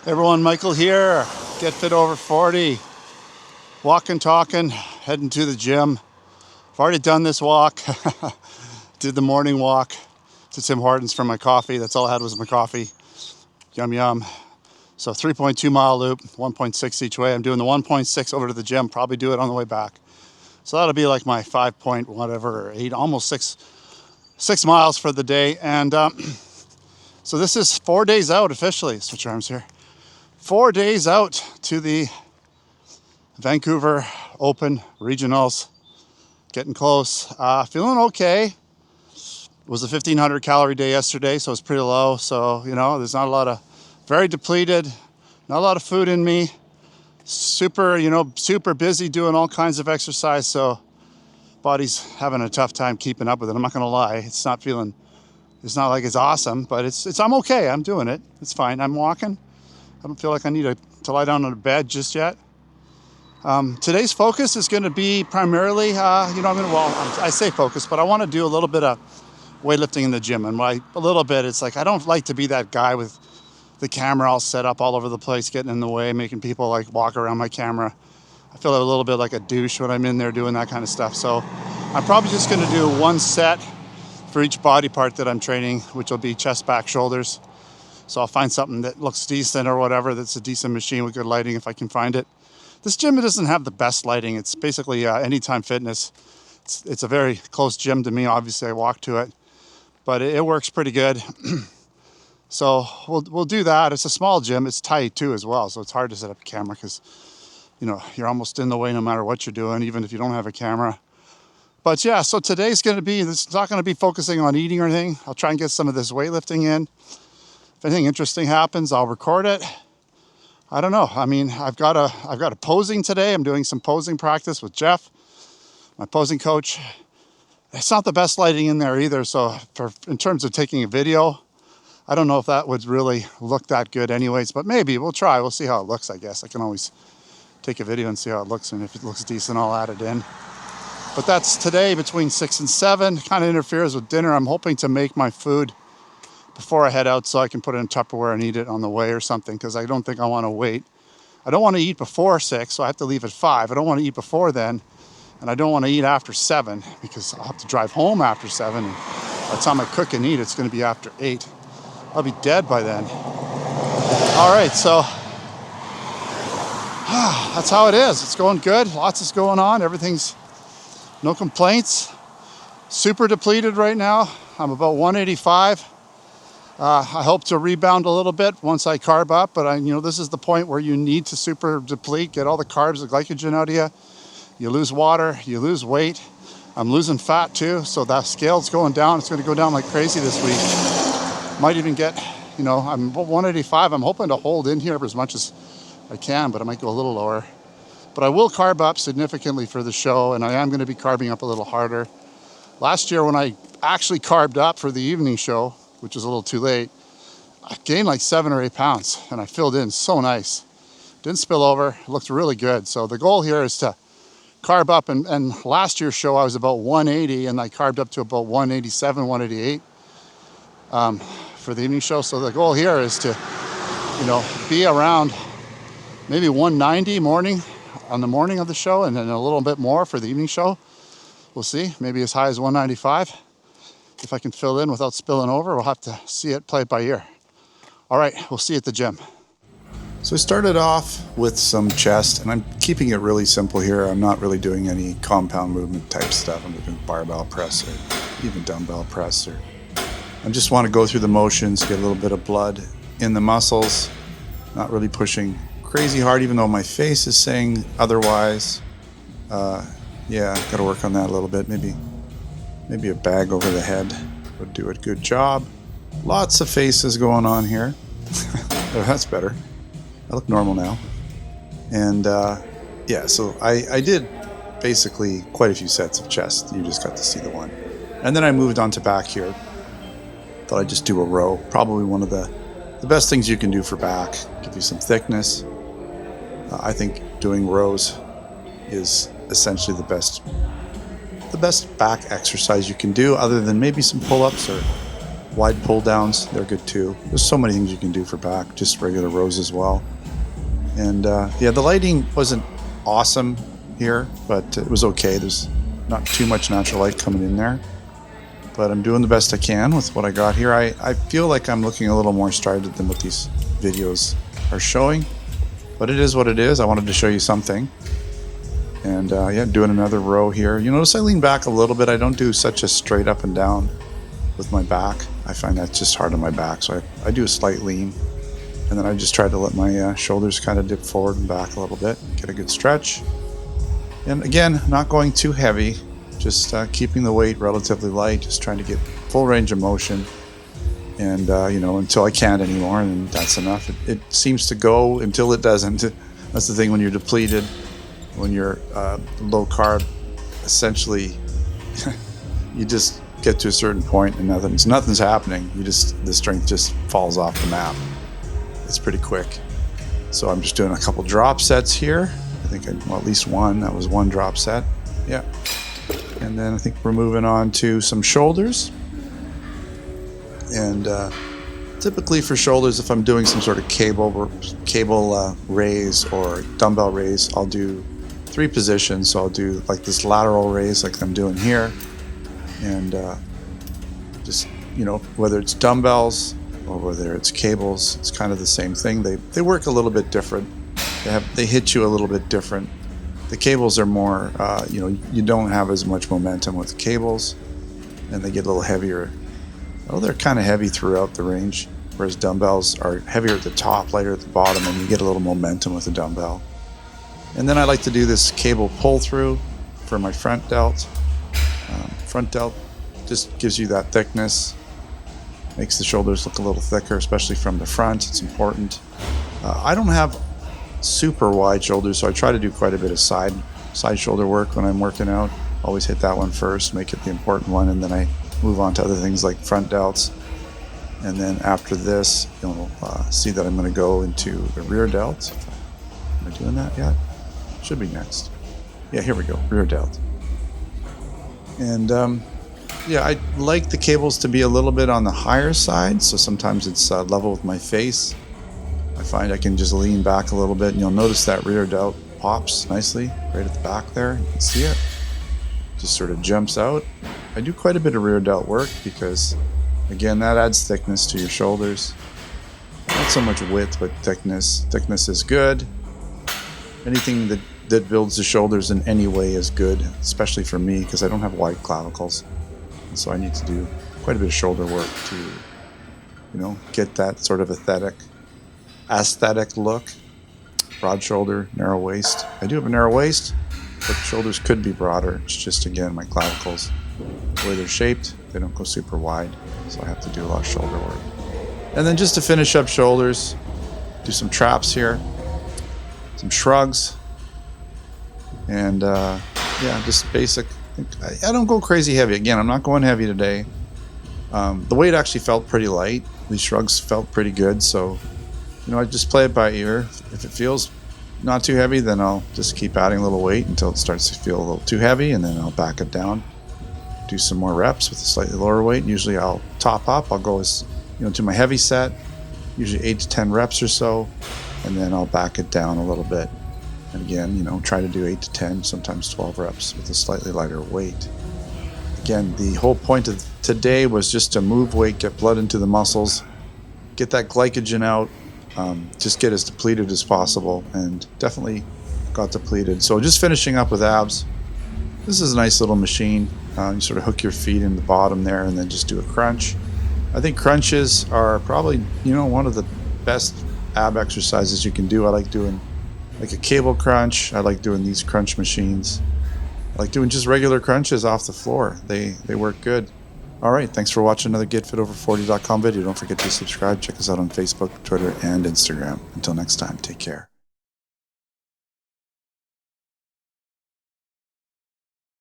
Everyone, Michael here. Get Fit Over 40. Walking, talking, heading to the gym. I've already done this walk. Did the morning walk to Tim Hortons for my coffee. That's all I had was my coffee. Yum, yum. So 3.2 mile loop, 1.6 each way. I'm doing the 1.6 over to the gym. Probably do it on the way back. So that'll be like my 5 point whatever, or 8, almost 6 miles for the day. And so this is 4 days out officially. Switch arms here. 4 days out to the Vancouver Open Regionals. Getting close. Feeling okay. It was a 1,500 calorie day yesterday, so it's pretty low. So, there's not a lot of, very depleted, not a lot of food in me. Super busy doing all kinds of exercise. So body's having a tough time keeping up with it. I'm not going to lie. It's not like it's awesome, but I'm okay. I'm doing it. It's fine. I'm walking. I don't feel like I need to lie down on a bed just yet. Today's focus is going to be primarily, I say focus, but I want to do a little bit of weightlifting in the gym. And a little bit, it's like I don't like to be that guy with the camera all set up all over the place, getting in the way, making people like walk around my camera. I feel a little bit like a douche when I'm in there doing that kind of stuff. So I'm probably just going to do one set for each body part that I'm training, which will be chest, back, shoulders. So I'll find something that looks decent or whatever, that's a decent machine with good lighting if I can find it. This gym doesn't have the best lighting. It's basically Anytime Fitness. It's a very close gym to me. Obviously, I walk to it, but it works pretty good. So we'll do that. It's a small gym. It's tight too as well, so it's hard to set up a camera because you're almost in the way no matter what you're doing, even if you don't have a camera. But yeah, so today's going to be. This is not going to be focusing on eating or anything. I'll try and get some of this weightlifting in. If anything interesting happens, I'll record it. I don't know. I mean, I've got a posing today. I'm doing some posing practice with Jeff, my posing coach. It's not the best lighting in there either. So in terms of taking a video, I don't know if that would really look that good anyways, but maybe we'll try. We'll see how it looks, I guess. I can always take a video and see how it looks. And if it looks decent, I'll add it in. But that's today between 6 and 7. Kind of interferes with dinner. I'm hoping to make my food before I head out so I can put it in Tupperware and eat it on the way or something, because I don't think I want to wait. I don't want to eat before 6, so I have to leave at 5. I don't want to eat before then, and I don't want to eat after 7 because I'll have to drive home after 7. And by the time I cook and eat, it's going to be after 8. I'll be dead by then. All right, so that's how it is. It's going good. Lots is going on. Everything's no complaints. Super depleted right now. I'm about 185. I hope to rebound a little bit once I carb up, but this is the point where you need to super deplete, get all the carbs, the glycogen out of you. You lose water, you lose weight. I'm losing fat too, so that scale's going down. It's going to go down like crazy this week. Might even get, I'm 185. I'm hoping to hold in here as much as I can, but I might go a little lower. But I will carb up significantly for the show, and I am going to be carbing up a little harder. Last year when I actually carbed up for the evening show, which was a little too late, I gained like 7 or 8 pounds, and I filled in so nice. Didn't spill over, looked really good. So the goal here is to carb up, and last year's show I was about 180, and I carbed up to about 187, 188 for the evening show. So the goal here is to, be around maybe 190 on the morning of the show, and then a little bit more for the evening show. We'll see, maybe as high as 195. If I can fill in without spilling over, we'll have to play it by ear. All right, we'll see you at the gym. So I started off with some chest, and I'm keeping it really simple here. I'm not really doing any compound movement type stuff. I'm doing barbell press or even dumbbell press. I just want to go through the motions, get a little bit of blood in the muscles, not really pushing crazy hard, even though my face is saying otherwise. Got to work on that a little bit. Maybe a bag over the head would do a good job. Lots of faces going on here. Oh, that's better. I look normal now. And so I did basically quite a few sets of chest. You just got to see the one. And then I moved on to back here. Thought I'd just do a row. Probably one of the best things you can do for back. Give you some thickness. I think doing rows is essentially the best back exercise you can do, other than maybe some pull-ups or Wide pull downs, they're good too. There's so many things you can do for back, just regular rows as well. And yeah, the lighting wasn't awesome here, but it was okay. There's not too much natural light coming in there, but I'm doing the best I can with what I got here. I feel like I'm looking a little more strident than what these videos are showing, but it is what it is. I wanted to show you something. And yeah, doing another row here. You notice I lean back a little bit. I don't do such a straight up and down with my back. I find that's just hard on my back, so I do a slight lean, and then I just try to let my shoulders kind of dip forward and back a little bit, get a good stretch. And again, not going too heavy, just keeping the weight relatively light, just trying to get full range of motion, and you know, until I can't anymore, and that's enough. It seems to go until it doesn't. That's the thing when you're depleted, when you're low carb, essentially you just get to a certain point and nothing's happening. The strength just falls off the map. It's pretty quick. So I'm just doing a couple drop sets here. I think at least one. That was one drop set. Yeah. And then I think we're moving on to some shoulders. And typically for shoulders, if I'm doing some sort of cable raise or dumbbell raise, I'll do 3 positions. So I'll do like this lateral raise like I'm doing here. And just, you know, whether it's dumbbells or whether it's cables, it's kind of the same thing. They work a little bit different. They hit you a little bit different. The cables are more, you know, you don't have as much momentum with the cables, and they get a little heavier. Oh, they're kind of heavy throughout the range, whereas dumbbells are heavier at the top, lighter at the bottom, and you get a little momentum with the dumbbell. And then I like to do this cable pull through for my front delt. Front delt just gives you that thickness, makes the shoulders look a little thicker, especially from the front. It's important. I don't have super wide shoulders, so I try to do quite a bit of side shoulder work when I'm working out. Always hit that one first, make it the important one, and then I move on to other things like front delts. And then after this, you'll see that I'm going to go into the rear delt. Am I doing that yet? Should be next. Yeah, here we go, rear delt. And yeah, I like the cables to be a little bit on the higher side, so sometimes it's level with my face. I find I can just lean back a little bit, and you'll notice that rear delt pops nicely right at the back there. You can see it. Just sort of jumps out. I do quite a bit of rear delt work because, again, that adds thickness to your shoulders. Not so much width, but thickness. Thickness is good. Anything that builds the shoulders in any way is good, especially for me because I don't have wide clavicles. And so I need to do quite a bit of shoulder work to, you know, get that sort of aesthetic look. Broad shoulder, narrow waist. I do have a narrow waist, but the shoulders could be broader. It's just, again, my clavicles, the way they're shaped, they don't go super wide, so I have to do a lot of shoulder work. And then just to finish up shoulders, do some traps here, some shrugs, and yeah, just basic. I don't go crazy heavy. Again, I'm not going heavy today. The weight actually felt pretty light. These shrugs felt pretty good, so you know, I just play it by ear. If it feels not too heavy, then I'll just keep adding a little weight until it starts to feel a little too heavy, and then I'll back it down. Do some more reps with a slightly lower weight. Usually I'll top up. I'll go as, you know, to my heavy set, usually 8 to 10 reps or so, and then I'll back it down a little bit. And again, you know, try to do 8 to 10, sometimes 12 reps with a slightly lighter weight. Again, the whole point of today was just to move weight, get blood into the muscles, get that glycogen out, just get as depleted as possible, and definitely got depleted. So just finishing up with abs. This is a nice little machine. You sort of hook your feet in the bottom there and then just do a crunch. I think crunches are probably, you know, one of the best ab exercises you can do. I like doing like a cable crunch. I like doing these crunch machines. I like doing just regular crunches off the floor. They work good. All right, thanks for watching another GetFitOver40.com video. Don't forget to subscribe. Check us out on Facebook, Twitter, and Instagram. Until next time, take care.